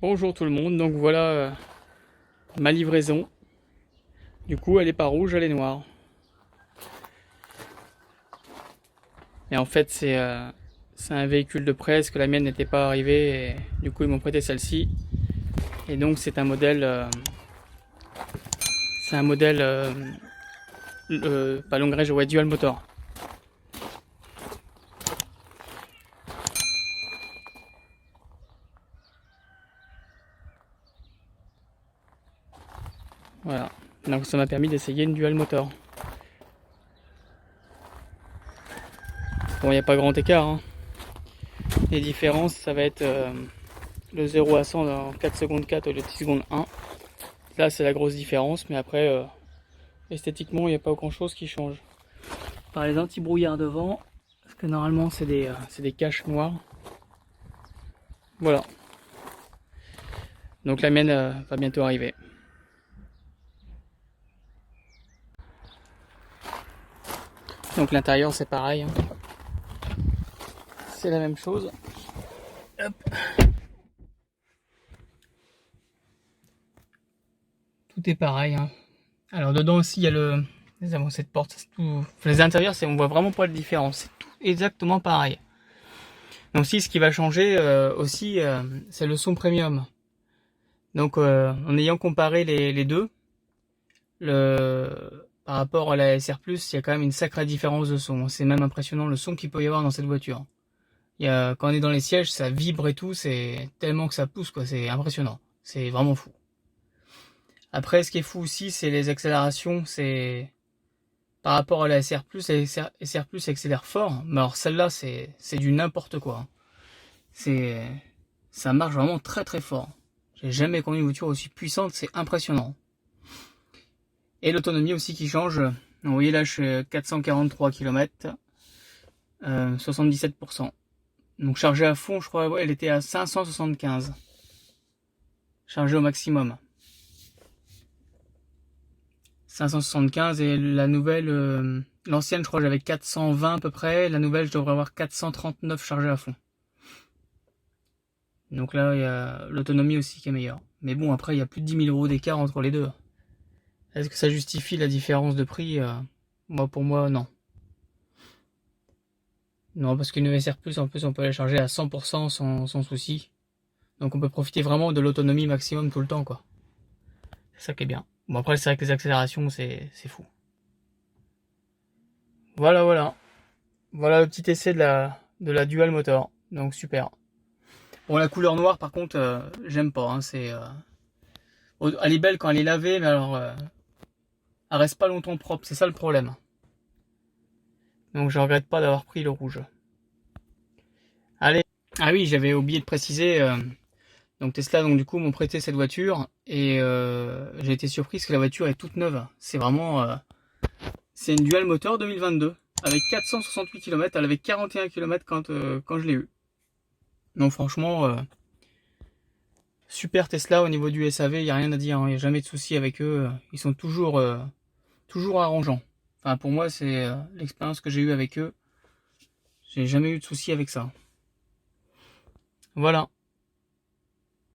Bonjour tout le monde, donc voilà ma livraison. Du coup elle est pas rouge, elle est noire. Et en fait c'est un véhicule de presse que la mienne n'était pas arrivée et du coup ils m'ont prêté celle-ci. Et donc c'est un modèle pas long range, ouais, dual motor. Voilà, donc ça m'a permis d'essayer une dual motor. Bon, il n'y a pas grand écart, hein. Les différences, ça va être le 0 à 100 en 4 secondes 4 au lieu de 6 secondes 1. Là c'est la grosse différence, mais après esthétiquement il n'y a pas grand chose qui change. Par les anti-brouillard devant, parce que normalement c'est des caches noires. Voilà. Donc la mienne va bientôt arriver. Donc l'intérieur c'est pareil, hein. C'est la même chose. Hop. Tout est pareil, hein. Alors dedans aussi il y a les avancées de porte. Tout... Les intérieurs, on voit vraiment pas de différence. C'est tout exactement pareil. Donc si ce qui va changer aussi, c'est le son premium. Donc en ayant comparé les deux, par rapport à la SR+, il y a quand même une sacrée différence de son. C'est même impressionnant le son qu'il peut y avoir dans cette voiture. Quand on est dans les sièges, ça vibre et tout, c'est tellement que ça pousse, quoi. C'est impressionnant. C'est vraiment fou. Après, ce qui est fou aussi, c'est les accélérations. C'est par rapport à la SR+, la SR+ accélère fort, mais alors celle-là, c'est du n'importe quoi. Ça marche vraiment très très fort. J'ai jamais connu une voiture aussi puissante, c'est impressionnant. Et l'autonomie aussi qui change. Vous voyez là, je suis à 443 km, 77%. Donc chargé à fond, je crois, ouais, elle était à 575. Chargé au maximum. 575 et la nouvelle, l'ancienne, je crois, j'avais 420 à peu près. La nouvelle, je devrais avoir 439 chargé à fond. Donc là, il y a l'autonomie aussi qui est meilleure. Mais bon, après, il y a plus de 10 000 € d'écart entre les deux. Est-ce que ça justifie la différence de prix? Moi, pour moi, non. Non, parce qu'une SR+, en plus, on peut la charger à 100% sans souci. Donc on peut profiter vraiment de l'autonomie maximum tout le temps, quoi. C'est ça qui est bien. Bon, après, c'est vrai que les accélérations, c'est fou. Voilà, voilà. Voilà le petit essai de la dual motor. Donc super. Bon, la couleur noire, par contre, j'aime pas, hein. Elle est belle quand elle est lavée, mais alors, elle reste pas longtemps propre. C'est ça le problème. Donc je regrette pas d'avoir pris le rouge. Allez. Ah oui, j'avais oublié de préciser. Donc Tesla, donc du coup, m'ont prêté cette voiture et j'ai été surpris parce que la voiture est toute neuve. C'est vraiment, c'est une dual moteur 2022 avec 468 km. Elle avait 41 km quand je l'ai eu. Donc franchement, super Tesla au niveau du SAV, il y a rien à dire, hein. Il y a jamais de souci avec eux. Ils sont toujours arrangeants. Enfin pour moi, c'est l'expérience que j'ai eue avec eux. J'ai jamais eu de souci avec ça. Voilà.